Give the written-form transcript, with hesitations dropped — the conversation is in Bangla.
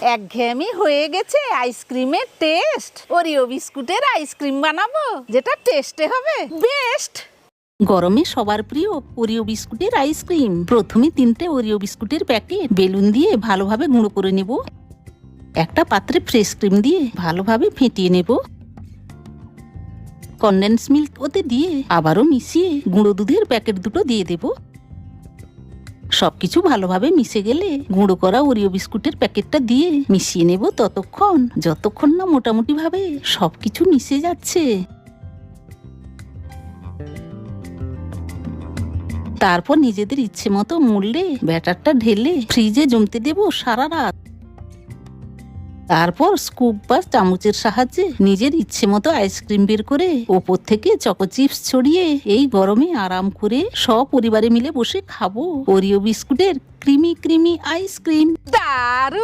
একঘেয়েমি হয়ে গেছে আইসক্রিমের টেস্ট। ওরিও বিস্কুটের আইসক্রিম বানাবো, যেটা টেস্টে হবে বেস্ট। গরমে সবার প্রিয় ওরিও বিস্কুটের আইসক্রিম। প্রথমে 3টে ওরিও বিস্কুটের প্যাকেট বেলুন দিয়ে ভালোভাবে গুঁড়ো করে নেব। একটা পাত্রে ফ্রেশ ক্রিম দিয়ে ভালোভাবে ফেটিয়ে নেব। কনডেন্স মিল্ক ওতে দিয়ে আবারও মিশিয়ে গুঁড়ো দুধের প্যাকেট দুটো দিয়ে দেব। সবকিছু ভালোভাবে মিশে গেলে গুঁড়ো করা ওরিও বিস্কুটের প্যাকেটটা দিয়ে মিশিয়ে নেব যতক্ষণ না মোটামুটি ভাবে সবকিছু মিশে যাচ্ছে। তারপর নিজেদের ইচ্ছে মতো মুড়লে ব্যাটারটা ঢেলে ফ্রিজে জমতে দেব সারা রাত। তারপর স্কুপ বা চামচের সাহায্যে নিজের ইচ্ছে মতো আইসক্রিম বের করে ওপর থেকে চকো চিপস ছড়িয়ে এই গরমে আরাম করে সপরিবারে মিলে বসে খাবো ওরিও বিস্কুটের ক্রিমি ক্রিমি আইসক্রিম। দারুণ।